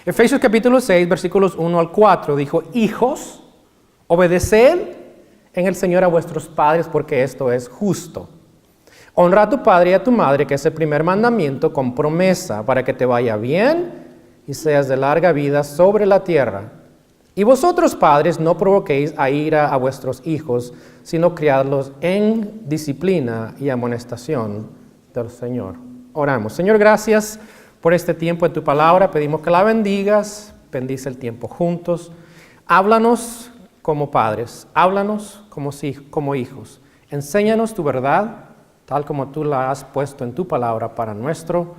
Efesios capítulo 6, versículos 1 al 4, dijo: hijos, obedeced en el Señor a vuestros padres, porque esto es justo. Honra a tu padre y a tu madre, que es el primer mandamiento, con promesa, para que te vaya bien y seas de larga vida sobre la tierra. Y vosotros, padres, no provoquéis a ira a vuestros hijos, sino criadlos en disciplina y amonestación del Señor. Oramos. Señor, gracias por este tiempo en tu palabra. Pedimos que la bendigas, bendice el tiempo juntos. Háblanos como padres, háblanos como hijos. Enséñanos tu verdad, tal como tú la has puesto en tu palabra, para nuestro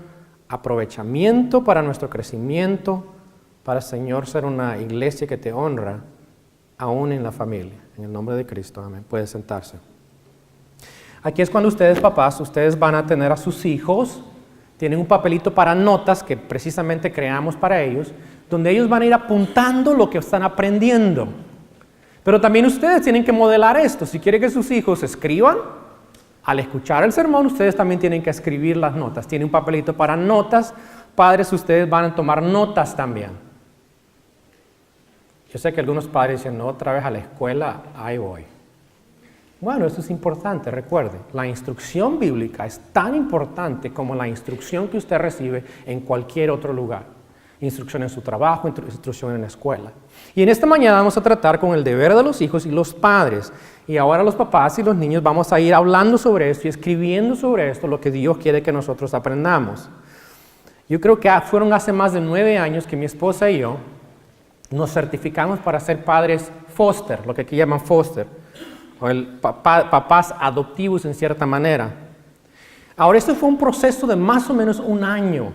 aprovechamiento, para nuestro crecimiento, para, Señor, ser una iglesia que te honra, aún en la familia. En el nombre de Cristo, amén. Puede sentarse. Aquí es cuando ustedes, papás, ustedes van a tener a sus hijos, tienen un papelito para notas que precisamente creamos para ellos, donde ellos van a ir apuntando lo que están aprendiendo. Pero también ustedes tienen que modelar esto. Si quieren que sus hijos escriban, al escuchar el sermón, ustedes también tienen que escribir las notas. Tienen un papelito para notas. Padres, ustedes van a tomar notas también. Yo sé que algunos padres dicen: no, otra vez a la escuela, ahí voy. Bueno, eso es importante, recuerde. La instrucción bíblica es tan importante como la instrucción que usted recibe en cualquier otro lugar. Instrucción en su trabajo, instrucción en la escuela. Y en esta mañana vamos a tratar con el deber de los hijos y los padres. Y ahora los papás y los niños vamos a ir hablando sobre esto y escribiendo sobre esto, lo que Dios quiere que nosotros aprendamos. Yo creo que fueron hace más de 9 años que mi esposa y yo nos certificamos para ser padres foster, lo que aquí llaman foster, o papás adoptivos en cierta manera. Ahora, esto fue un proceso de más o menos 1 año.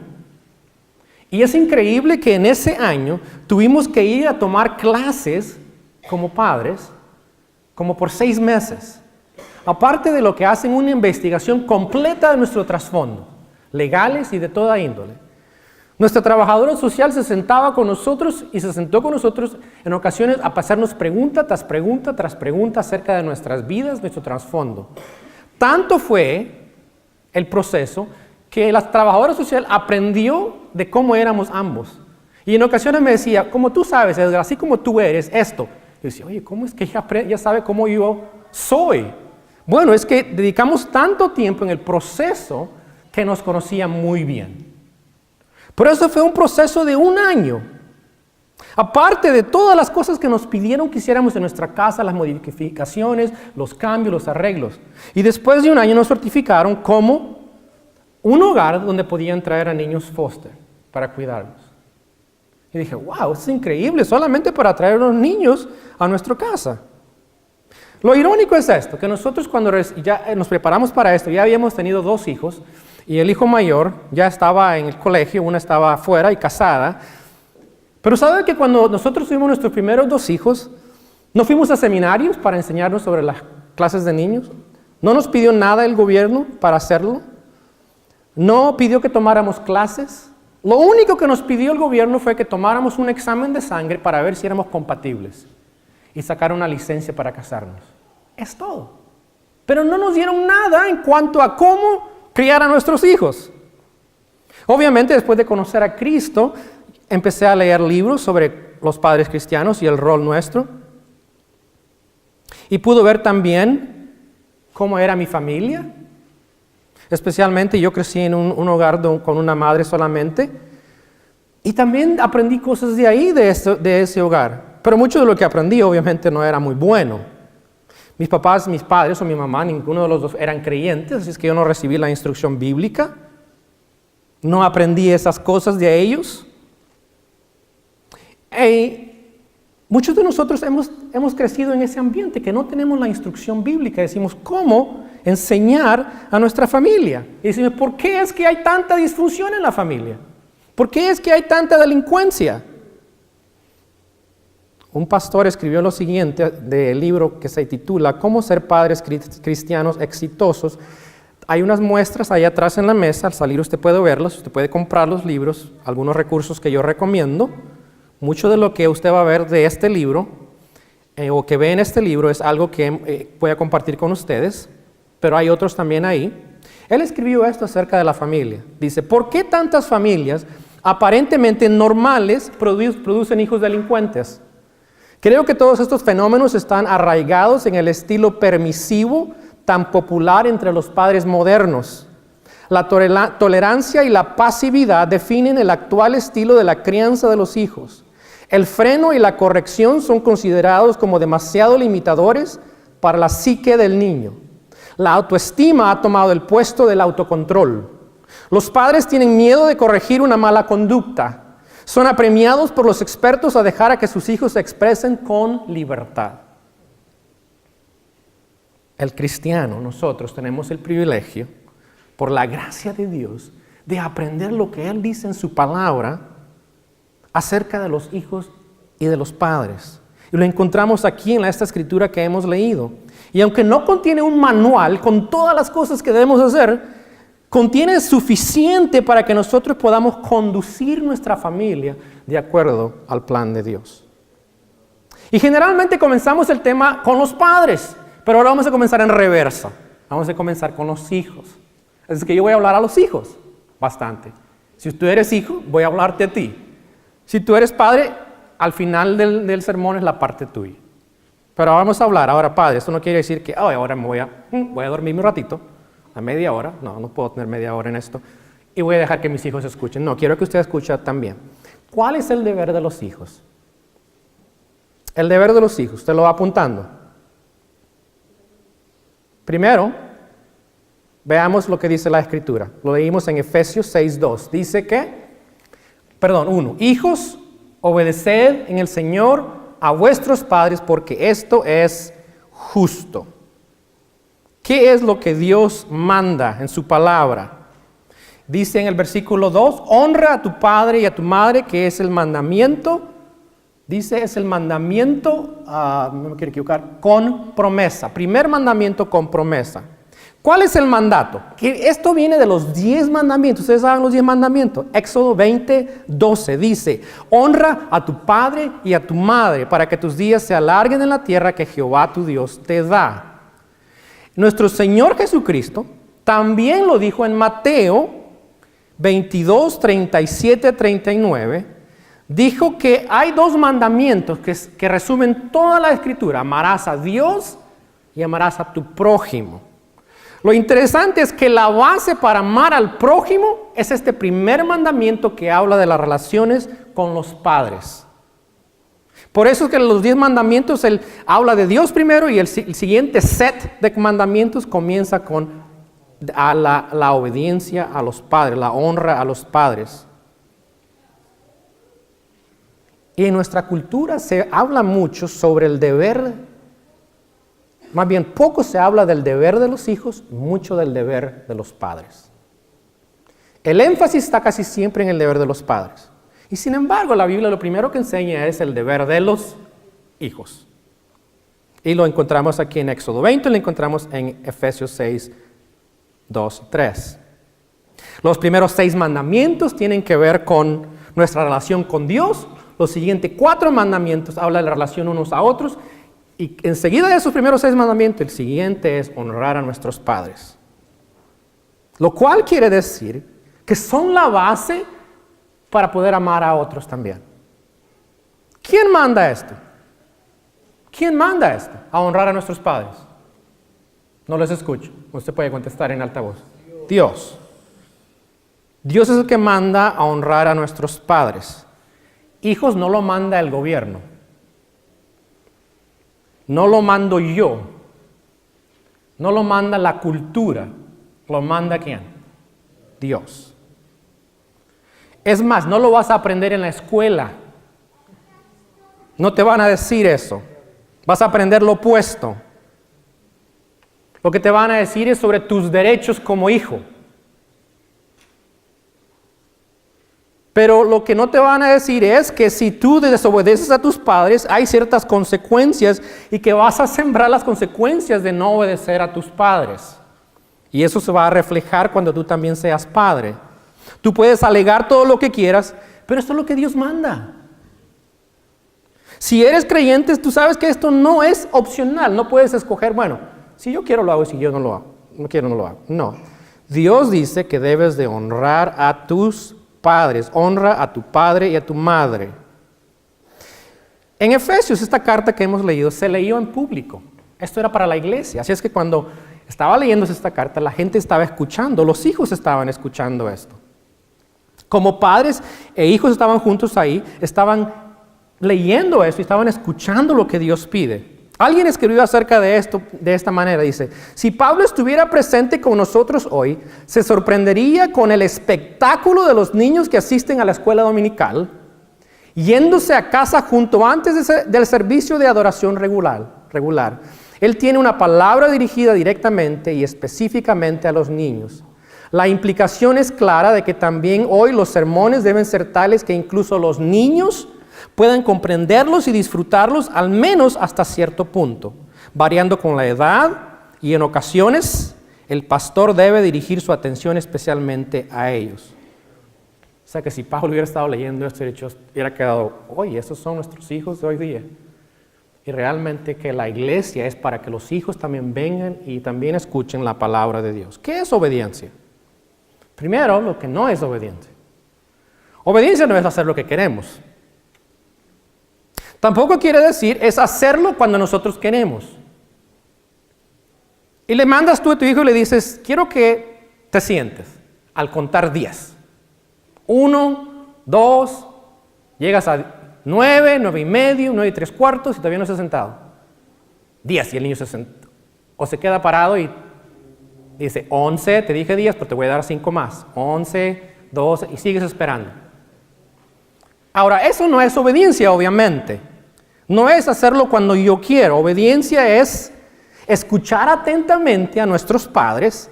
Y es increíble que en ese año tuvimos que ir a tomar clases como padres, como por 6 meses. Aparte de lo que hacen una investigación completa de nuestro trasfondo, legales y de toda índole. Nuestra trabajadora social se sentaba con nosotros y se sentó con nosotros en ocasiones a pasarnos pregunta tras pregunta tras pregunta acerca de nuestras vidas, nuestro trasfondo. Tanto fue el proceso que la trabajadora social aprendió de cómo éramos ambos. Y en ocasiones me decía: como tú sabes, Edgar, así como tú eres esto. Yo decía: oye, ¿cómo es que ella sabe cómo yo soy? Bueno, es que dedicamos tanto tiempo en el proceso que nos conocía muy bien. Pero eso fue un proceso de 1 año. Aparte de todas las cosas que nos pidieron que hiciéramos en nuestra casa, las modificaciones, los cambios, los arreglos. Y después de 1 año nos certificaron como un hogar donde podían traer a niños foster para cuidarlos. Y dije: wow, es increíble, solamente para traer a los niños a nuestra casa. Lo irónico es esto, que nosotros cuando ya nos preparamos para esto, ya habíamos tenido 2 hijos, y el hijo mayor ya estaba en el colegio, una estaba afuera y casada. Pero ¿sabe que cuando nosotros tuvimos nuestros primeros 2 hijos, no fuimos a seminarios para enseñarnos sobre las clases de niños? No nos pidió nada el gobierno para hacerlo. No pidió que tomáramos clases. Lo único que nos pidió el gobierno fue que tomáramos un examen de sangre para ver si éramos compatibles y sacar una licencia para casarnos. Es todo. Pero no nos dieron nada en cuanto a cómo criar a nuestros hijos. Obviamente, después de conocer a Cristo, empecé a leer libros sobre los padres cristianos y el rol nuestro. Y pude ver también cómo era mi familia. Especialmente yo crecí en un hogar con una madre solamente. Y también aprendí cosas de ahí, de ese hogar. Pero mucho de lo que aprendí obviamente no era muy bueno. Mis papás, mis padres o mi mamá, ninguno de los dos eran creyentes, así es que yo no recibí la instrucción bíblica. No aprendí esas cosas de ellos. Muchos de nosotros hemos crecido en ese ambiente que no tenemos la instrucción bíblica. Decimos: ¿cómo enseñar a nuestra familia? Y decimos: ¿por qué es que hay tanta disfunción en la familia? ¿Por qué es que hay tanta delincuencia? Un pastor escribió lo siguiente del libro que se titula ¿Cómo ser padres cristianos exitosos? Hay unas muestras ahí atrás en la mesa. Al salir usted puede verlas, usted puede comprar los libros, algunos recursos que yo recomiendo. Mucho de lo que usted va a ver de este libro o que ve en este libro es algo que voy a compartir con ustedes, pero hay otros también ahí. Él escribió esto acerca de la familia. Dice: ¿por qué tantas familias aparentemente normales producen hijos delincuentes. Creo que todos estos fenómenos están arraigados en el estilo permisivo tan popular entre los padres modernos. La tolerancia y la pasividad definen el actual estilo de la crianza de los hijos. El freno y la corrección son considerados como demasiado limitadores para la psique del niño. La autoestima ha tomado el puesto del autocontrol. Los padres tienen miedo de corregir una mala conducta. Son apremiados por los expertos a dejar a que sus hijos se expresen con libertad. El cristiano, nosotros tenemos el privilegio, por la gracia de Dios, de aprender lo que Él dice en su palabra acerca de los hijos y de los padres. Y lo encontramos aquí en esta escritura que hemos leído. Y aunque no contiene un manual con todas las cosas que debemos hacer, contiene suficiente para que nosotros podamos conducir nuestra familia de acuerdo al plan de Dios. Y generalmente comenzamos el tema con los padres, pero ahora vamos a comenzar en reversa. Vamos a comenzar con los hijos. Es que yo voy a hablar a los hijos bastante. Si tú eres hijo, voy a hablarte a ti. Si tú eres padre, al final del sermón es la parte tuya. Pero vamos a hablar ahora, padre. Esto no quiere decir que ahora me voy a dormirme un ratito, a media hora. No puedo tener media hora en esto. Y voy a dejar que mis hijos escuchen. No, quiero que usted escuche también. ¿Cuál es el deber de los hijos? El deber de los hijos, usted lo va apuntando. Primero, veamos lo que dice la Escritura. Lo leímos en Efesios 6:2. Dice que, 1. Hijos, obedeced en el Señor a vuestros padres, porque esto es justo. ¿Qué es lo que Dios manda en su palabra? Dice en el versículo 2, honra a tu padre y a tu madre, que es el mandamiento. Dice, es el mandamiento, no me quiero equivocar, con promesa. Primer mandamiento con promesa. ¿Cuál es el mandato? Que esto viene de los 10 mandamientos. Ustedes saben los 10 mandamientos. Éxodo 20:12 dice, honra a tu padre y a tu madre para que tus días se alarguen en la tierra que Jehová tu Dios te da. Nuestro Señor Jesucristo también lo dijo en Mateo 22:37-39. Dijo que hay 2 mandamientos que resumen toda la Escritura. Amarás a Dios y amarás a tu prójimo. Lo interesante es que la base para amar al prójimo es este primer mandamiento que habla de las relaciones con los padres. Por eso es que en los 10 mandamientos él habla de Dios primero y el siguiente set de mandamientos comienza con la obediencia a los padres, la honra a los padres. Y en nuestra cultura se habla mucho sobre el deber. Más bien, poco se habla del deber de los hijos, mucho del deber de los padres. El énfasis está casi siempre en el deber de los padres. Y sin embargo, la Biblia lo primero que enseña es el deber de los hijos. Y lo encontramos aquí en Éxodo 20, lo encontramos en Efesios 6:2-3. Los primeros 6 mandamientos tienen que ver con nuestra relación con Dios. Los siguientes 4 mandamientos hablan de la relación unos a otros. Y enseguida de esos primeros 6 mandamientos, el siguiente es honrar a nuestros padres. Lo cual quiere decir que son la base para poder amar a otros también. ¿Quién manda esto? ¿Quién manda esto? A honrar a nuestros padres. No les escucho. Usted puede contestar en alta voz. Dios. Dios es el que manda a honrar a nuestros padres. Hijos no lo manda el gobierno. No lo mando yo. No lo manda la cultura. ¿Lo manda quién? Dios. Es más, no lo vas a aprender en la escuela. No te van a decir eso. Vas a aprender lo opuesto. Lo que te van a decir es sobre tus derechos como hijo. Pero lo que no te van a decir es que si tú desobedeces a tus padres, hay ciertas consecuencias y que vas a sembrar las consecuencias de no obedecer a tus padres. Y eso se va a reflejar cuando tú también seas padre. Tú puedes alegar todo lo que quieras, pero esto es lo que Dios manda. Si eres creyente, tú sabes que esto no es opcional. No puedes escoger, bueno, si yo quiero lo hago y si yo no lo hago. No quiero, no lo hago. No. Dios dice que debes de honrar a tus padres. Honra a tu padre y a tu madre. En Efesios, esta carta que hemos leído, se leyó en público. Esto era para la iglesia. Así es que cuando estaba leyéndose esta carta, la gente estaba escuchando, los hijos estaban escuchando esto. Como padres e hijos estaban juntos ahí, estaban leyendo esto y estaban escuchando lo que Dios pide. Alguien escribió acerca de esto de esta manera, dice: si Pablo estuviera presente con nosotros hoy, se sorprendería con el espectáculo de los niños que asisten a la escuela dominical, yéndose a casa junto antes del servicio de adoración regular. Él tiene una palabra dirigida directamente y específicamente a los niños. La implicación es clara de que también hoy los sermones deben ser tales que incluso los niños puedan comprenderlos y disfrutarlos, al menos hasta cierto punto, variando con la edad, y en ocasiones el pastor debe dirigir su atención especialmente a ellos. O sea que si Pablo hubiera estado leyendo esto, hubiera quedado: oye, estos son nuestros hijos de hoy día. Y realmente que la iglesia es para que los hijos también vengan y también escuchen la palabra de Dios. ¿Qué es obediencia? Primero, lo que no es obediencia. Obediencia no es hacer lo que queremos. Tampoco quiere decir es hacerlo cuando nosotros queremos. Y le mandas tú a tu hijo y le dices: quiero que te sientes al contar 10. 1, 2, llegas a 9, 9 y medio, 9 y 3/4 y todavía no se ha sentado. 10 y el niño se sentó. O se queda parado y dice: 11, te dije 10, pero te voy a dar 5 más. 11, 12 y sigues esperando. Ahora, eso no es obediencia, obviamente. No es hacerlo cuando yo quiero. Obediencia es escuchar atentamente a nuestros padres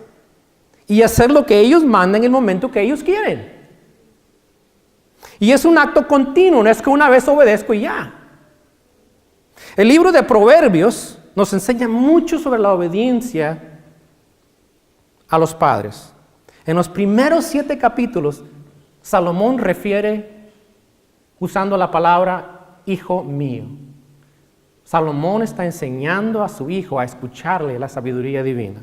y hacer lo que ellos mandan en el momento que ellos quieren. Y es un acto continuo, no es que una vez obedezco y ya. El libro de Proverbios nos enseña mucho sobre la obediencia a los padres. En los primeros 7 capítulos, Salomón refiere usando la palabra hijo mío. Salomón está enseñando a su hijo a escucharle la sabiduría divina.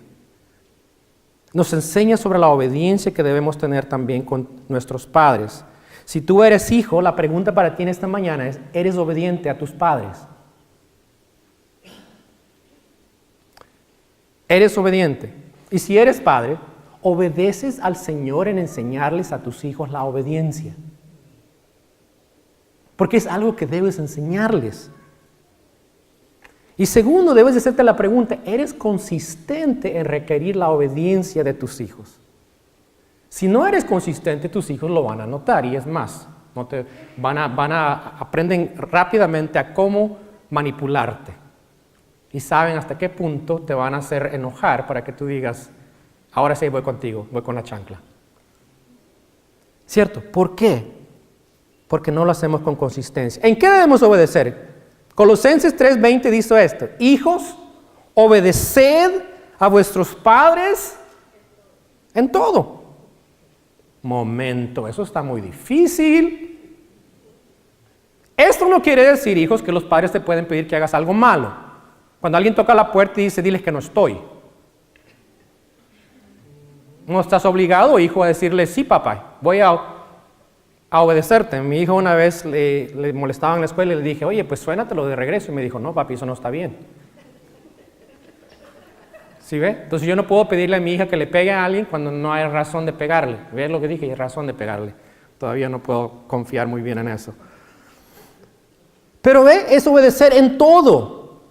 Nos enseña sobre la obediencia que debemos tener también con nuestros padres. Si tú eres hijo, la pregunta para ti en esta mañana es: ¿eres obediente a tus padres? ¿Eres obediente? Y si eres padre, ¿obedeces al Señor en enseñarles a tus hijos la obediencia? Porque es algo que debes enseñarles. Y segundo, debes hacerte la pregunta: ¿eres consistente en requerir la obediencia de tus hijos? Si no eres consistente, tus hijos lo van a notar, y es más, aprenden rápidamente a cómo manipularte. Y saben hasta qué punto te van a hacer enojar para que tú digas: ahora sí voy contigo, voy con la chancla. ¿Cierto? ¿Por qué? Porque no lo hacemos con consistencia. ¿En qué debemos obedecer? Colosenses 3:20 dice esto: hijos, obedeced a vuestros padres en todo. Momento, eso está muy difícil. Esto no quiere decir, hijos, que los padres te pueden pedir que hagas algo malo. Cuando alguien toca la puerta y dice: diles que no estoy. No estás obligado, hijo, a decirle: sí, papá, voy a obedecerte. Mi hijo una vez le molestaba en la escuela y le dije: oye, pues suénatelo de regreso. Y me dijo: no, papi, eso no está bien. ¿Sí ve? Entonces yo no puedo pedirle a mi hija que le pegue a alguien cuando no hay razón de pegarle. ¿Ves lo que dije? Hay razón de pegarle. Todavía no puedo confiar muy bien en eso. Pero ve, es obedecer en todo.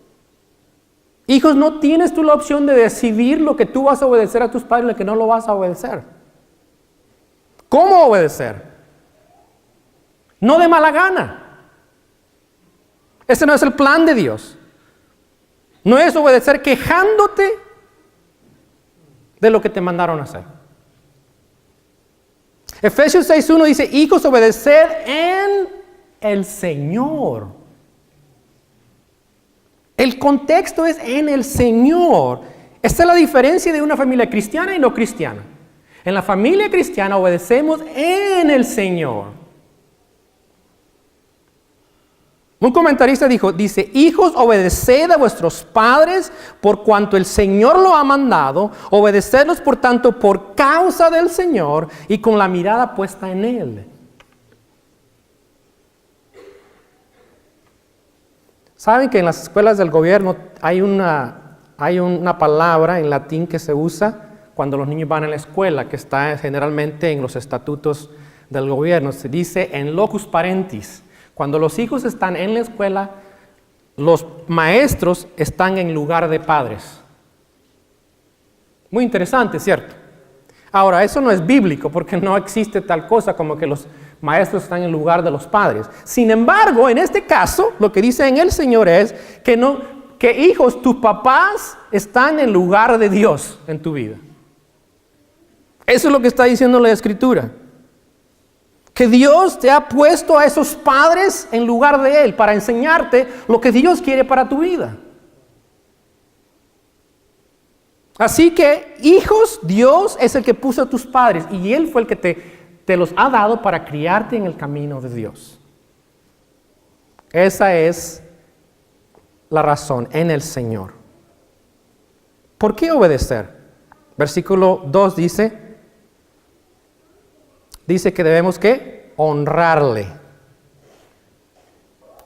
Hijos, no tienes tú la opción de decidir lo que tú vas a obedecer a tus padres y lo que no lo vas a obedecer. ¿Cómo obedecer? No de mala gana. Ese no es el plan de Dios. No es obedecer quejándote de lo que te mandaron a hacer. Efesios 6:1 dice: hijos, obedeced en el Señor. El contexto es en el Señor. Esta es la diferencia de una familia cristiana y no cristiana. En la familia cristiana obedecemos en el Señor. Un comentarista dice, hijos, obedeced a vuestros padres por cuanto el Señor lo ha mandado, obedecedlos por tanto por causa del Señor y con la mirada puesta en Él. ¿Saben que en las escuelas del gobierno hay una palabra en latín que se usa cuando los niños van a la escuela, que está generalmente en los estatutos del gobierno? Se dice en locus parentis. Cuando los hijos están en la escuela, los maestros están en lugar de padres. Muy interesante, ¿cierto? Ahora, eso no es bíblico porque no existe tal cosa como que los maestros están en lugar de los padres. Sin embargo, en este caso, lo que dice en el Señor es que hijos, tus papás están en lugar de Dios en tu vida. Eso es lo que está diciendo la Escritura. Que Dios te ha puesto a esos padres en lugar de Él para enseñarte lo que Dios quiere para tu vida. Así que, hijos, Dios es el que puso a tus padres y Él fue el que te los ha dado para criarte en el camino de Dios. Esa es la razón en el Señor. ¿Por qué obedecer? Versículo 2 dice que debemos ¿qué? Honrarle.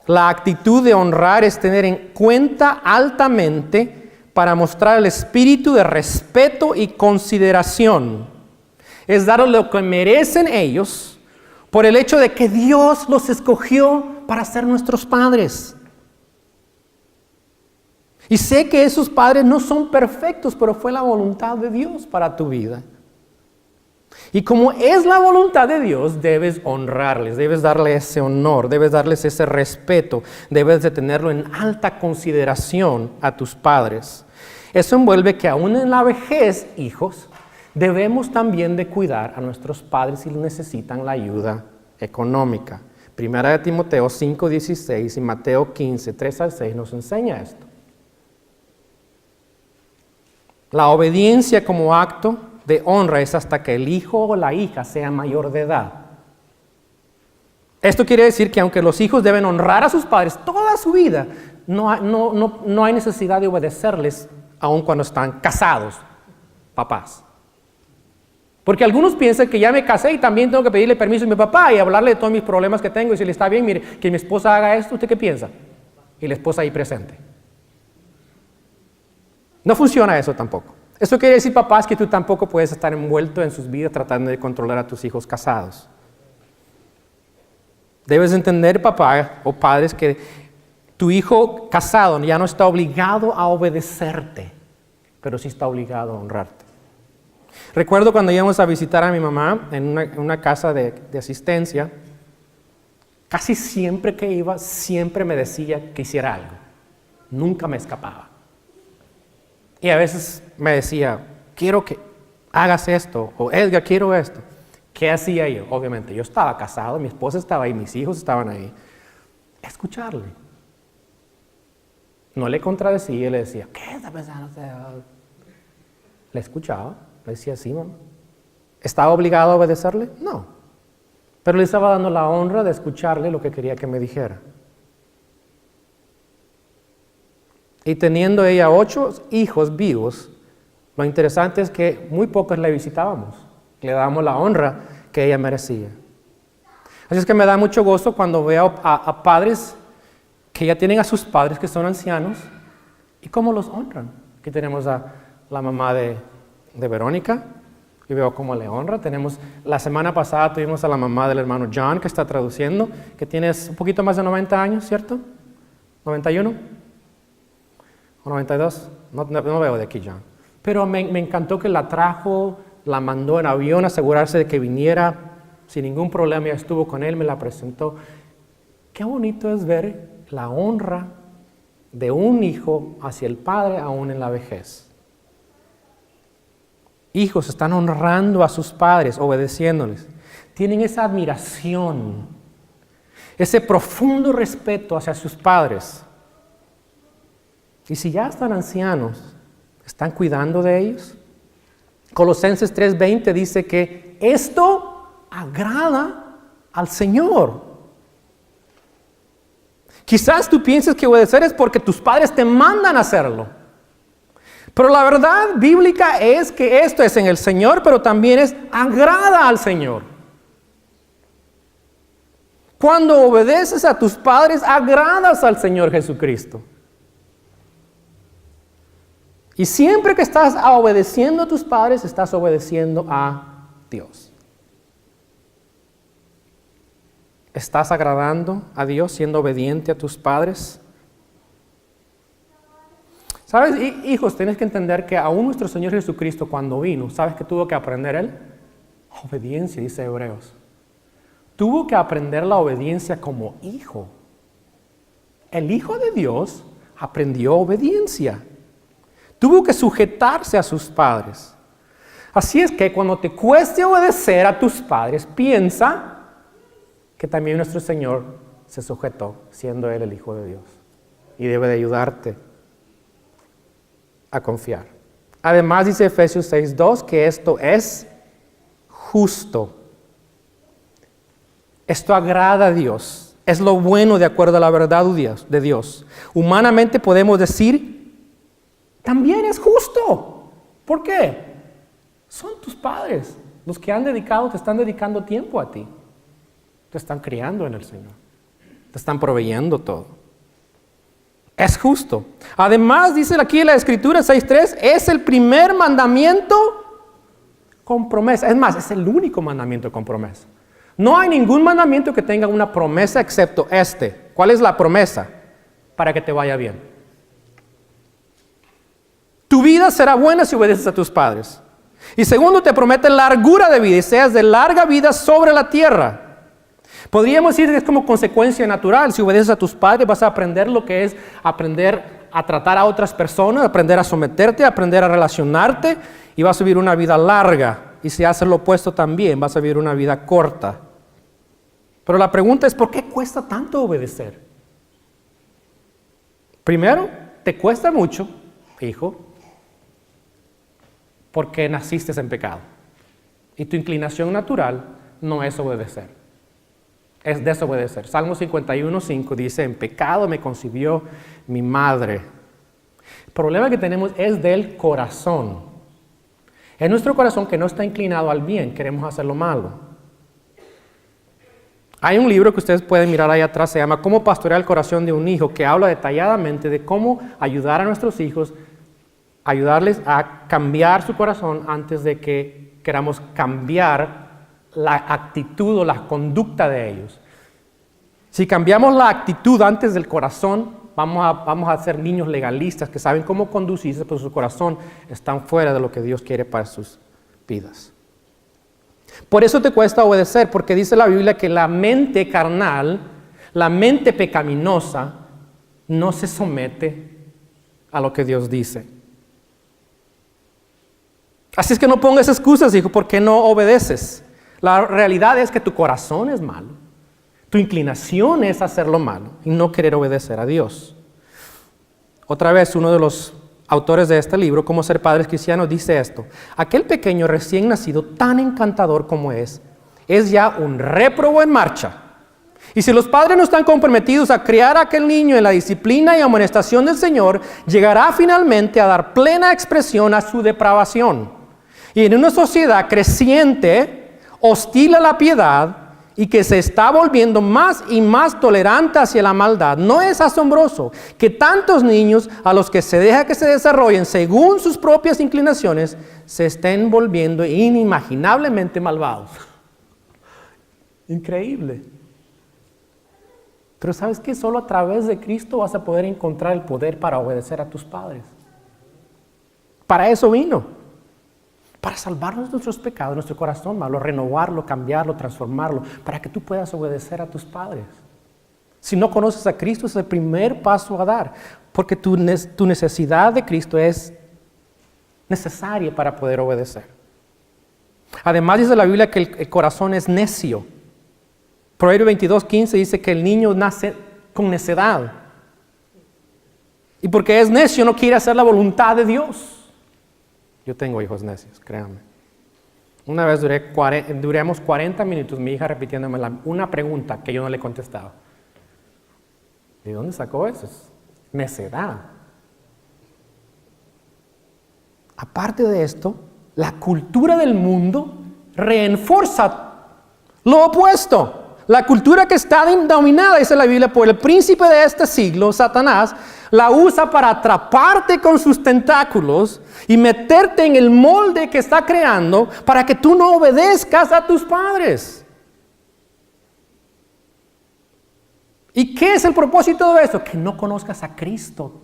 La actitud de honrar es tener en cuenta altamente para mostrar el espíritu de respeto y consideración. Es dar lo que merecen ellos por el hecho de que Dios los escogió para ser nuestros padres. Y sé que esos padres no son perfectos, pero fue la voluntad de Dios para tu vida. Y como es la voluntad de Dios, debes honrarles, debes darle ese honor, debes darles ese respeto, debes de tenerlo en alta consideración a tus padres. Eso envuelve que aún en la vejez, hijos, debemos también de cuidar a nuestros padres si necesitan la ayuda económica. Primera de Timoteo 5:16 y Mateo 15:3-6 nos enseña esto. La obediencia como acto de honra es hasta que el hijo o la hija sea mayor de edad. Esto quiere decir que aunque los hijos deben honrar a sus padres toda su vida, no hay necesidad de obedecerles aun cuando están casados, papás. Porque algunos piensan que ya me casé y también tengo que pedirle permiso a mi papá y hablarle de todos mis problemas que tengo y si le está bien, mire, que mi esposa haga esto, ¿usted qué piensa? Y la esposa ahí presente. No funciona eso tampoco. Eso quiere decir, papás, que tú tampoco puedes estar envuelto en sus vidas tratando de controlar a tus hijos casados. Debes entender, papá o padres, que tu hijo casado ya no está obligado a obedecerte, pero sí está obligado a honrarte. Recuerdo cuando íbamos a visitar a mi mamá en una casa de asistencia, casi siempre que iba, siempre me decía que hiciera algo. Nunca me escapaba. Y a veces me decía, quiero que hagas esto, o Edgar, quiero esto. ¿Qué hacía yo? Obviamente, yo estaba casado, mi esposa estaba ahí, mis hijos estaban ahí. Escucharle. No le contradecía, le decía, ¿qué está pensando usted? Le escuchaba, le decía, sí, mamá. ¿Estaba obligado a obedecerle? No. Pero le estaba dando la honra de escucharle lo que quería que me dijera. Y teniendo ella 8 hijos vivos, lo interesante es que muy pocos le visitábamos. Le dábamos la honra que ella merecía. Así es que me da mucho gozo cuando veo a padres que ya tienen a sus padres que son ancianos y cómo los honran. Aquí tenemos a la mamá de Verónica y veo cómo le honra. La semana pasada tuvimos a la mamá del hermano John que está traduciendo, que tiene un poquito más de 90 años, ¿cierto? ¿91? ¿O 92? No veo de aquí, John. Pero me encantó que la trajo, la mandó en avión a asegurarse de que viniera sin ningún problema. Ella estuvo con él, me la presentó. Qué bonito es ver la honra de un hijo hacia el padre aún en la vejez. Hijos están honrando a sus padres, obedeciéndoles. Tienen esa admiración, ese profundo respeto hacia sus padres. Y si ya están ancianos, ¿están cuidando de ellos? Colosenses 3:20 dice que esto agrada al Señor. Quizás tú pienses que obedecer es porque tus padres te mandan a hacerlo. Pero la verdad bíblica es que esto es en el Señor, pero también es agrada al Señor. Cuando obedeces a tus padres, agradas al Señor Jesucristo. Y siempre que estás obedeciendo a tus padres, estás obedeciendo a Dios. ¿Estás agradando a Dios siendo obediente a tus padres? ¿Sabes, hijos? Tienes que entender que aún nuestro Señor Jesucristo cuando vino, ¿sabes qué tuvo que aprender Él? Obediencia, dice Hebreos. Tuvo que aprender la obediencia como hijo. El Hijo de Dios aprendió obediencia. Tuvo que sujetarse a sus padres. Así es que cuando te cueste obedecer a tus padres, piensa que también nuestro Señor se sujetó, siendo Él el Hijo de Dios. Y debe de ayudarte a confiar. Además dice Efesios 6:2 que esto es justo. Esto agrada a Dios. Es lo bueno de acuerdo a la verdad de Dios. Humanamente podemos decir, también es justo. ¿Por qué? Son tus padres los que te están dedicando tiempo a ti. Te están criando en el Señor. Te están proveyendo todo. Es justo. Además, dice aquí en la Escritura 6:3, es el primer mandamiento con promesa. Es más, es el único mandamiento con promesa. No hay ningún mandamiento que tenga una promesa excepto este. ¿Cuál es la promesa? Para que te vaya bien. Tu vida será buena si obedeces a tus padres. Y segundo, te promete largura de vida y seas de larga vida sobre la tierra. Podríamos decir que es como consecuencia natural. Si obedeces a tus padres vas a aprender lo que es aprender a tratar a otras personas, aprender a someterte, aprender a relacionarte y vas a vivir una vida larga. Y si haces lo opuesto también, vas a vivir una vida corta. Pero la pregunta es, ¿por qué cuesta tanto obedecer? Primero, te cuesta mucho, hijo, porque naciste en pecado. Y tu inclinación natural no es obedecer, es desobedecer. Salmo 51:5 dice, en pecado me concibió mi madre. El problema que tenemos es del corazón. Es nuestro corazón que no está inclinado al bien, queremos hacer lo malo. Hay un libro que ustedes pueden mirar ahí atrás, se llama Cómo pastorear el corazón de un hijo, que habla detalladamente de cómo ayudar a nuestros hijos, ayudarles a cambiar su corazón antes de que queramos cambiar la actitud o la conducta de ellos. Si cambiamos la actitud antes del corazón, vamos a ser niños legalistas que saben cómo conducirse, pero su corazón está fuera de lo que Dios quiere para sus vidas. Por eso te cuesta obedecer, porque dice la Biblia que la mente carnal, la mente pecaminosa, no se somete a lo que Dios dice. Así es que no pongas excusas, hijo, ¿por qué no obedeces? La realidad es que tu corazón es malo. Tu inclinación es hacer lo malo y no querer obedecer a Dios. Otra vez, uno de los autores de este libro, Cómo ser padres cristianos, dice esto: aquel pequeño recién nacido, tan encantador como es ya un réprobo en marcha. Y si los padres no están comprometidos a criar a aquel niño en la disciplina y amonestación del Señor, llegará finalmente a dar plena expresión a su depravación. Y en una sociedad creciente, hostil a la piedad, y que se está volviendo más y más tolerante hacia la maldad, no es asombroso que tantos niños a los que se deja que se desarrollen según sus propias inclinaciones se estén volviendo inimaginablemente malvados. Increíble. Pero ¿sabes qué? Solo a través de Cristo vas a poder encontrar el poder para obedecer a tus padres. Para eso vino. Para salvarnos de nuestros pecados, nuestro corazón malo, renovarlo, cambiarlo, transformarlo, para que tú puedas obedecer a tus padres. Si no conoces a Cristo, es el primer paso a dar, porque tu necesidad de Cristo es necesaria para poder obedecer. Además dice la Biblia que el corazón es necio. Proverbios 22:15 dice que el niño nace con necedad. Y porque es necio no quiere hacer la voluntad de Dios. Yo tengo hijos necios, créanme. Una vez duramos 40 minutos mi hija repitiéndome una pregunta que yo no le contestaba. ¿De dónde sacó eso? Es necedad. Aparte de esto, la cultura del mundo refuerza lo opuesto. La cultura que está dominada, dice la Biblia, por el príncipe de este siglo, Satanás, la usa para atraparte con sus tentáculos y meterte en el molde que está creando para que tú no obedezcas a tus padres. ¿Y qué es el propósito de eso? Que no conozcas a Cristo.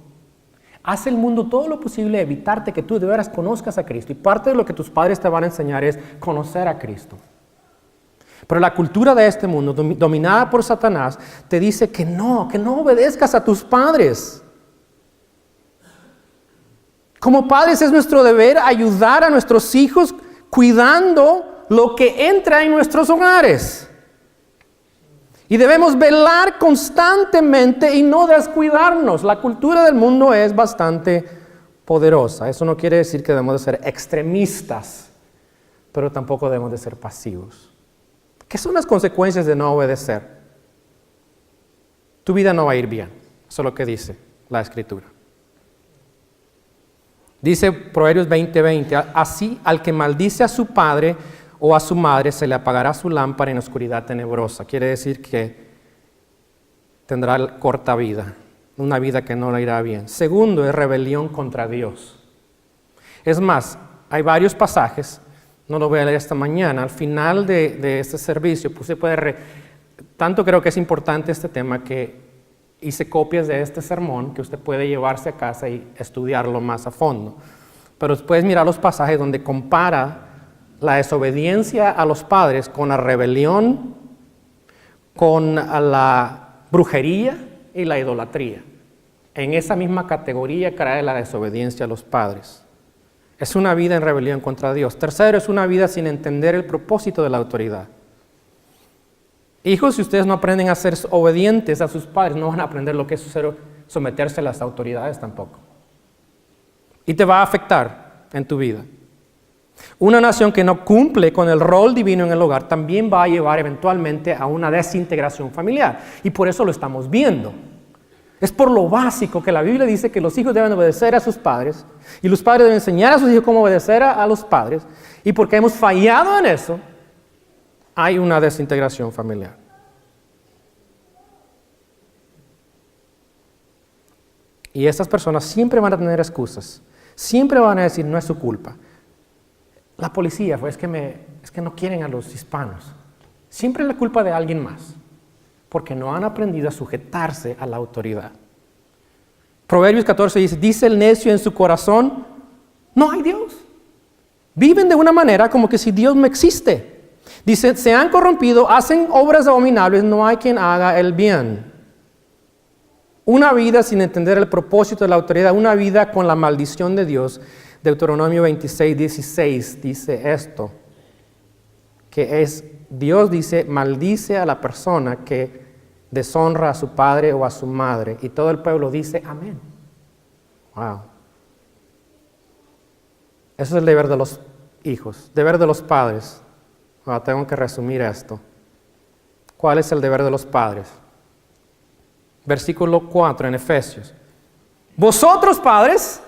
Hace el mundo todo lo posible de evitarte que tú de veras conozcas a Cristo. Y parte de lo que tus padres te van a enseñar es conocer a Cristo. Pero la cultura de este mundo, dominada por Satanás, te dice que no obedezcas a tus padres. Como padres es nuestro deber ayudar a nuestros hijos cuidando lo que entra en nuestros hogares. Y debemos velar constantemente y no descuidarnos. La cultura del mundo es bastante poderosa. Eso no quiere decir que debemos de ser extremistas, pero tampoco debemos de ser pasivos. ¿Qué son las consecuencias de no obedecer? Tu vida no va a ir bien. Eso es lo que dice la Escritura. Dice Proverbios 20:20, así al que maldice a su padre o a su madre se le apagará su lámpara en oscuridad tenebrosa. Quiere decir que tendrá corta vida, una vida que no le irá bien. Segundo, es rebelión contra Dios. Es más, hay varios pasajes. No lo voy a leer esta mañana. Al final de este servicio, tanto creo que es importante este tema que hice copias de este sermón que usted puede llevarse a casa y estudiarlo más a fondo. Pero puedes mirar los pasajes donde compara la desobediencia a los padres con la rebelión, con la brujería y la idolatría. En esa misma categoría cae la desobediencia a los padres. Es una vida en rebelión contra Dios. Tercero, es una vida sin entender el propósito de la autoridad. Hijos, si ustedes no aprenden a ser obedientes a sus padres, no van a aprender lo que es someterse a las autoridades tampoco. Y te va a afectar en tu vida. Una nación que no cumple con el rol divino en el hogar también va a llevar eventualmente a una desintegración familiar. Y por eso lo estamos viendo. Es por lo básico que la Biblia dice que los hijos deben obedecer a sus padres y los padres deben enseñar a sus hijos cómo obedecer a los padres. Y porque hemos fallado en eso, hay una desintegración familiar. Y estas personas siempre van a tener excusas. Siempre van a decir, no es su culpa. La policía es que no quieren a los hispanos. Siempre es la culpa de alguien más. Porque no han aprendido a sujetarse a la autoridad. Proverbios 14 dice el necio en su corazón, no hay Dios. Viven de una manera como que si Dios no existe. Dice, se han corrompido, hacen obras abominables, no hay quien haga el bien. Una vida sin entender el propósito de la autoridad, una vida con la maldición de Dios. Deuteronomio 26:16 dice esto, que es, Dios dice, maldice a la persona que deshonra a su padre o a su madre. Y todo el pueblo dice, amén. Wow. Eso es el deber de los hijos, deber de los padres. Ahora tengo que resumir esto. ¿Cuál es el deber de los padres? Versículo 4 en Efesios. Vosotros, padres,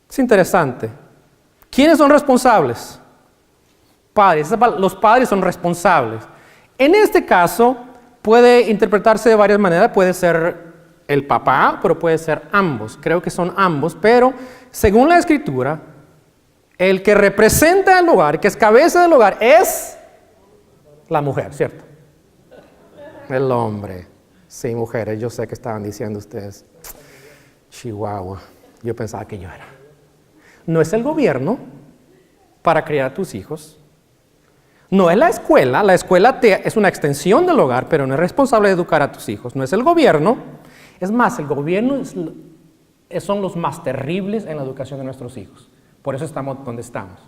es interesante. ¿Quiénes son responsables? Padres. Los padres son responsables. En este caso, puede interpretarse de varias maneras. Puede ser el papá, pero puede ser ambos. Creo que son ambos, pero según la Escritura, el que representa el hogar, que es cabeza del hogar, es la mujer, ¿cierto? El hombre. Sí, mujeres, yo sé que estaban diciendo ustedes, Chihuahua, yo pensaba que yo era. No es el gobierno para criar a tus hijos. No es la escuela es una extensión del hogar, pero no es responsable de educar a tus hijos. No es el gobierno. Es más, el gobierno son los más terribles en la educación de nuestros hijos. Por eso estamos donde estamos,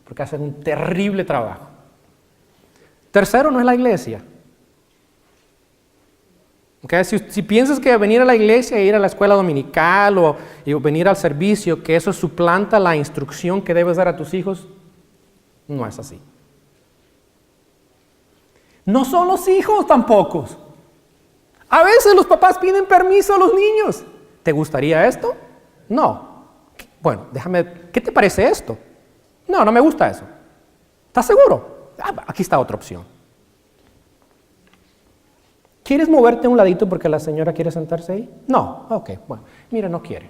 porque hacen un terrible trabajo. Tercero, no es la iglesia. Okay, si piensas que venir a la iglesia e ir a la escuela dominical o venir al servicio, que eso suplanta la instrucción que debes dar a tus hijos, no es así. No son los hijos tampoco. A veces los papás piden permiso a los niños. ¿Te gustaría esto? No. Bueno, ¿qué te parece esto? No, no me gusta eso. ¿Estás seguro? Aquí está otra opción. ¿Quieres moverte a un ladito porque la señora quiere sentarse ahí? No. Ok, bueno, mira, no quiere.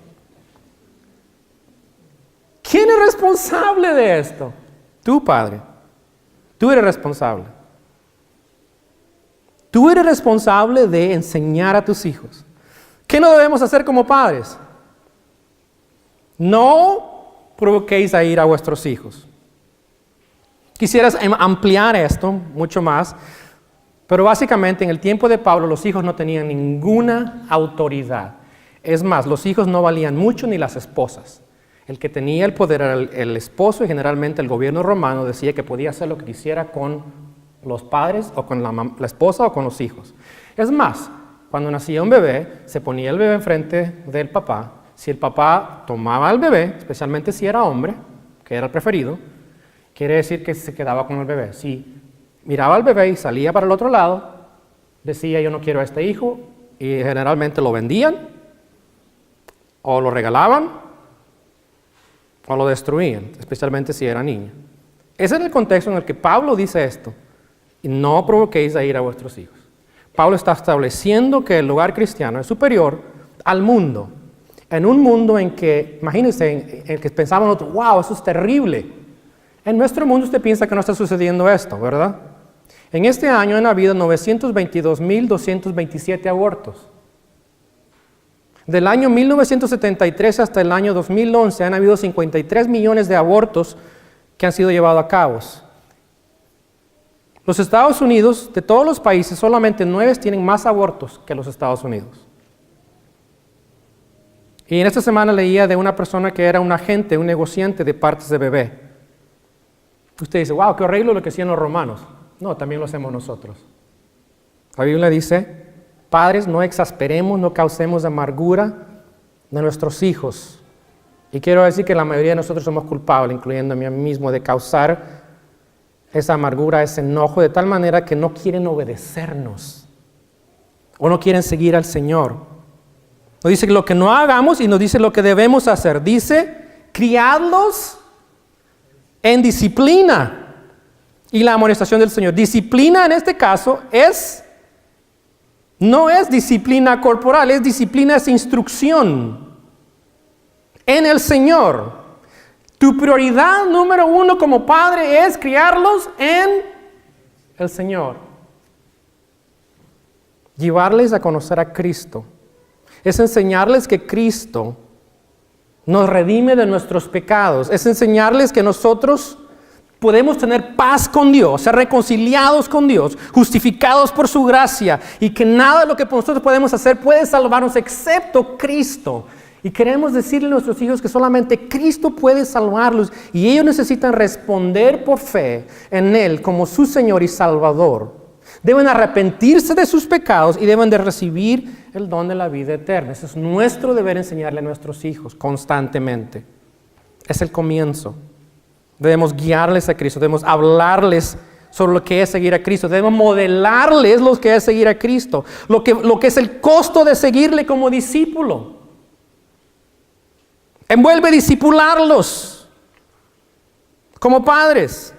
¿Quién es responsable de esto? Tu padre. Tú eres responsable. Tú eres responsable de enseñar a tus hijos. ¿Qué no debemos hacer como padres? No provoquéis a ir a vuestros hijos. Quisieras ampliar esto mucho más, pero básicamente en el tiempo de Pablo los hijos no tenían ninguna autoridad. Es más, los hijos no valían mucho ni las esposas. El que tenía el poder era el esposo, y generalmente el gobierno romano decía que podía hacer lo que quisiera con los padres o con la esposa o con los hijos. Es más, cuando nacía un bebé, se ponía el bebé enfrente del papá. Si el papá tomaba al bebé, especialmente si era hombre, que era el preferido, quiere decir que se quedaba con el bebé. Si miraba al bebé y salía para el otro lado, decía yo no quiero a este hijo, y generalmente lo vendían, o lo regalaban, o lo destruían, especialmente si era niño. Ese es el contexto en el que Pablo dice esto. Y no provoquéis a ir a vuestros hijos. Pablo está estableciendo que el hogar cristiano es superior al mundo. En un mundo en que, imagínense, en el que pensamos nosotros, wow, eso es terrible. En nuestro mundo usted piensa que no está sucediendo esto, ¿verdad? En este año han habido 922.227 abortos. Del año 1973 hasta el año 2011 han habido 53 millones de abortos que han sido llevados a cabo. Los Estados Unidos, de todos los países, solamente 9 tienen más abortos que los Estados Unidos. Y en esta semana leía de una persona que era un agente, un negociante de partes de bebé. Usted dice, wow, qué horrible lo que hacían los romanos. No, también lo hacemos nosotros. La Biblia dice, padres, no exasperemos, no causemos amargura de nuestros hijos. Y quiero decir que la mayoría de nosotros somos culpables, incluyéndome a mí mismo, de causar esa amargura, ese enojo, de tal manera que no quieren obedecernos o no quieren seguir al Señor. Nos dice lo que no hagamos y nos dice lo que debemos hacer. Dice, criadlos en disciplina y la amonestación del Señor. Disciplina en este caso no es disciplina corporal, es disciplina, es instrucción en el Señor. Tu prioridad número 1 como padre es criarlos en el Señor. Llevarles a conocer a Cristo. Es enseñarles que Cristo nos redime de nuestros pecados. Es enseñarles que nosotros podemos tener paz con Dios, ser reconciliados con Dios, justificados por su gracia, y que nada de lo que nosotros podemos hacer puede salvarnos excepto Cristo. Y queremos decirle a nuestros hijos que solamente Cristo puede salvarlos, y ellos necesitan responder por fe en Él como su Señor y Salvador. Deben arrepentirse de sus pecados y deben de recibir el don de la vida eterna. Ese es nuestro deber, enseñarle a nuestros hijos constantemente. Es el comienzo. Debemos guiarles a Cristo, debemos hablarles sobre lo que es seguir a Cristo, debemos modelarles lo que es seguir a Cristo, lo que es el costo de seguirle como discípulo. Envuelve discipularlos como padres.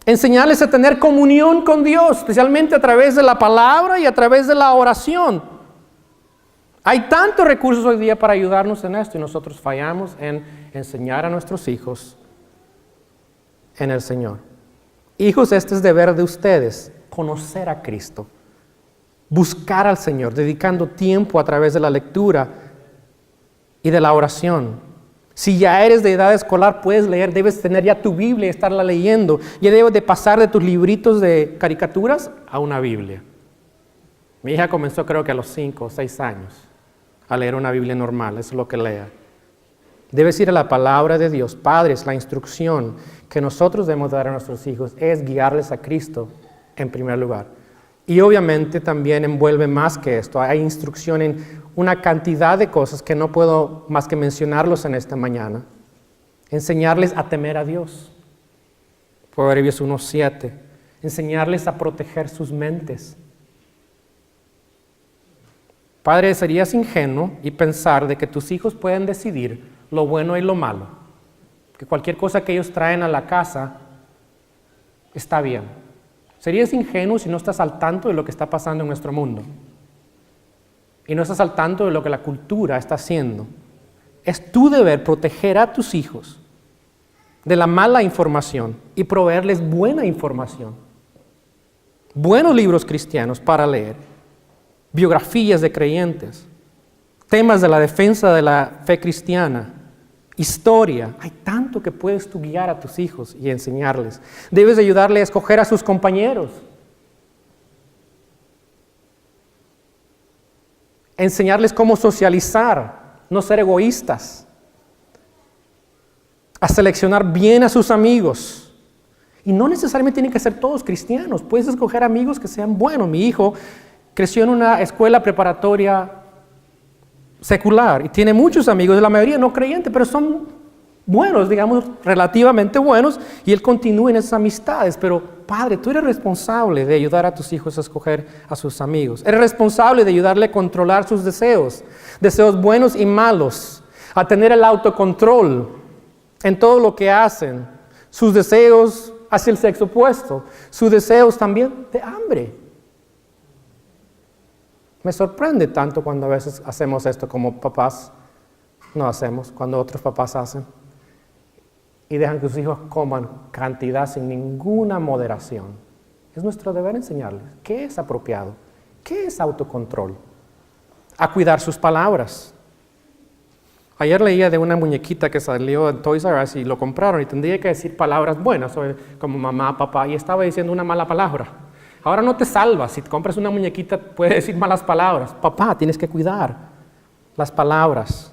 Enseñarles a tener comunión con Dios, especialmente a través de la palabra y a través de la oración. Hay tantos recursos hoy día para ayudarnos en esto y nosotros fallamos en enseñar a nuestros hijos en el Señor. Hijos, este es deber de ustedes, conocer a Cristo, buscar al Señor, dedicando tiempo a través de la lectura y de la oración. Si ya eres de edad escolar, puedes leer, debes tener ya tu Biblia y estarla leyendo. Ya debes de pasar de tus libritos de caricaturas a una Biblia. Mi hija comenzó creo que a los 5 o 6 años a leer una Biblia normal, eso es lo que lea. Debes ir a la palabra de Dios. Padres, la instrucción que nosotros debemos dar a nuestros hijos es guiarles a Cristo en primer lugar. Y obviamente también envuelve más que esto. Hay instrucción en una cantidad de cosas que no puedo más que mencionarlos en esta mañana. Enseñarles a temer a Dios. Proverbios 1:7. Enseñarles a proteger sus mentes. Padre, serías ingenuo y pensar de que tus hijos pueden decidir lo bueno y lo malo, que cualquier cosa que ellos traen a la casa está bien. Serías ingenuo si no estás al tanto de lo que está pasando en nuestro mundo y no estás al tanto de lo que la cultura está haciendo. Es tu deber proteger a tus hijos de la mala información y proveerles buena información, buenos libros cristianos para leer, biografías de creyentes, temas de la defensa de la fe cristiana, historia. Hay tanto que puedes tú guiar a tus hijos y enseñarles. Debes ayudarles a escoger a sus compañeros, enseñarles cómo socializar, no ser egoístas, a seleccionar bien a sus amigos. Y no necesariamente tienen que ser todos cristianos. Puedes escoger amigos que sean buenos. Mi hijo creció en una escuela preparatoria secular y tiene muchos amigos, la mayoría no creyentes, pero son buenos, digamos, relativamente buenos, y él continúa en esas amistades. Pero, padre, tú eres responsable de ayudar a tus hijos a escoger a sus amigos. Eres responsable de ayudarle a controlar sus deseos buenos y malos, a tener el autocontrol en todo lo que hacen, sus deseos hacia el sexo opuesto, sus deseos también de hambre. Me sorprende tanto cuando a veces hacemos esto como papás no hacemos, cuando otros papás hacen y dejan que sus hijos coman cantidad sin ninguna moderación. Es nuestro deber enseñarles qué es apropiado, qué es autocontrol, a cuidar sus palabras. Ayer leía de una muñequita que salió en Toys R Us y lo compraron y tendría que decir palabras buenas, como mamá, papá, y estaba diciendo una mala palabra. Ahora no te salvas, si te compras una muñequita puede decir malas palabras. Papá, tienes que cuidar las palabras,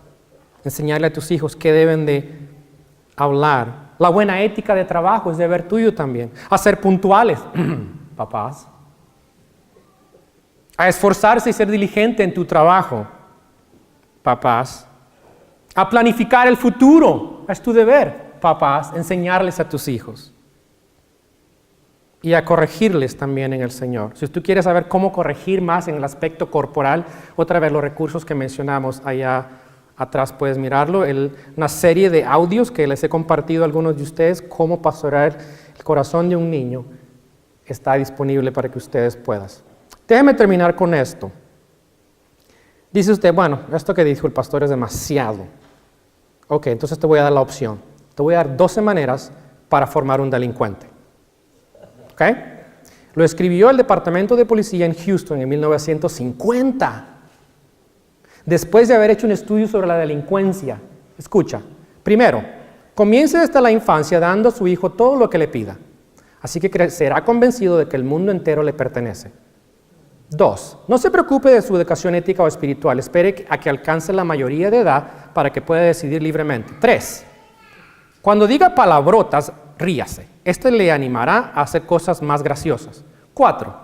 enseñarle a tus hijos qué deben de hablar. La buena ética de trabajo es deber tuyo también. A ser puntuales, papás. A esforzarse y ser diligente en tu trabajo, papás. A planificar el futuro, es tu deber, papás, enseñarles a tus hijos. Y a corregirles también en el Señor. Si tú quieres saber cómo corregir más en el aspecto corporal, otra vez los recursos que mencionamos allá atrás puedes mirarlo. Una serie de audios que les he compartido a algunos de ustedes, cómo pastorear el corazón de un niño, está disponible para que ustedes puedan. Déjeme terminar con esto. Dice usted, bueno, esto que dijo el pastor es demasiado. Ok, entonces te voy a dar la opción. Te voy a dar 12 maneras para formar un delincuente. ¿Ok? Lo escribió el Departamento de Policía en Houston en 1950. Después de haber hecho un estudio sobre la delincuencia. Escucha. Primero, comience desde la infancia dando a su hijo todo lo que le pida. Así que será convencido de que el mundo entero le pertenece. 2. No se preocupe de su educación ética o espiritual. Espere a que alcance la mayoría de edad para que pueda decidir libremente. 3. Cuando diga palabrotas, ríase. Este le animará a hacer cosas más graciosas. 4.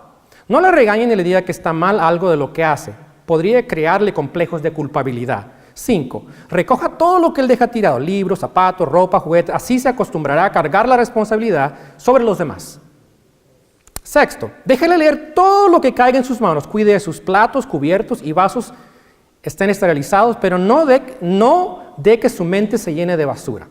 No le regañe ni le diga que está mal algo de lo que hace. Podría crearle complejos de culpabilidad. 5. Recoja todo lo que él deja tirado. Libros, zapatos, ropa, juguetes. Así se acostumbrará a cargar la responsabilidad sobre los demás. 6. Déjele leer todo lo que caiga en sus manos. Cuide de sus platos, cubiertos y vasos estén esterilizados, pero no de que su mente se llene de basura.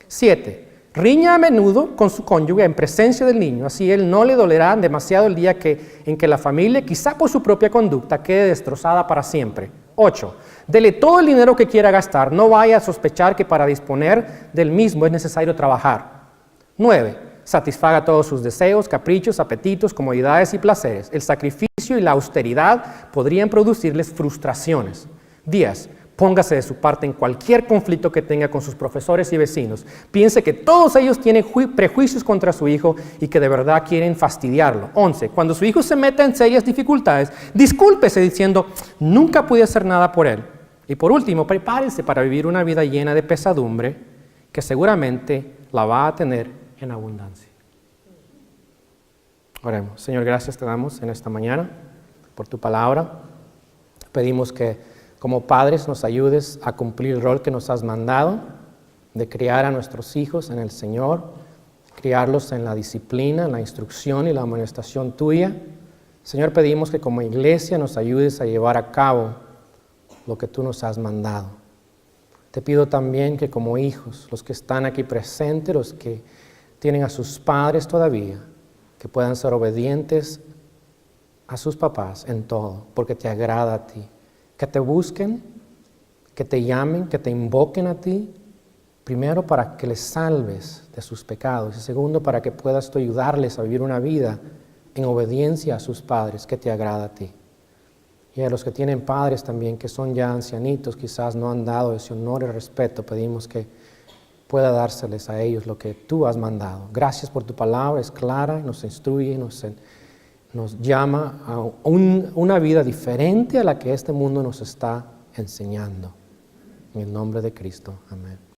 7. Riña a menudo con su cónyuge en presencia del niño, así él no le dolerá demasiado el día en que la familia, quizá por su propia conducta, quede destrozada para siempre. 8. Dele todo el dinero que quiera gastar, no vaya a sospechar que para disponer del mismo es necesario trabajar. 9. Satisfaga todos sus deseos, caprichos, apetitos, comodidades y placeres. El sacrificio y la austeridad podrían producirles frustraciones. 10. Póngase de su parte en cualquier conflicto que tenga con sus profesores y vecinos. Piense que todos ellos tienen prejuicios contra su hijo y que de verdad quieren fastidiarlo. 11. Cuando su hijo se meta en serias dificultades, discúlpese diciendo, nunca pude hacer nada por él. Y por último, prepárese para vivir una vida llena de pesadumbre que seguramente la va a tener en abundancia. Oremos. Señor, gracias te damos en esta mañana por tu palabra. Pedimos que como padres nos ayudes a cumplir el rol que nos has mandado de criar a nuestros hijos en el Señor, criarlos en la disciplina, en la instrucción y la amonestación tuya. Señor, pedimos que como iglesia nos ayudes a llevar a cabo lo que tú nos has mandado. Te pido también que como hijos, los que están aquí presentes, los que tienen a sus padres todavía, que puedan ser obedientes a sus papás en todo, porque te agrada a ti. Que te busquen, que te llamen, que te invoquen a ti, primero para que les salves de sus pecados y segundo para que puedas tú ayudarles a vivir una vida en obediencia a sus padres, que te agrada a ti. Y a los que tienen padres también, que son ya ancianitos, quizás no han dado ese honor y respeto, pedimos que pueda dárseles a ellos lo que tú has mandado. Gracias por tu palabra, es clara, nos instruye, nos llama a una vida diferente a la que este mundo nos está enseñando. En el nombre de Cristo, amén.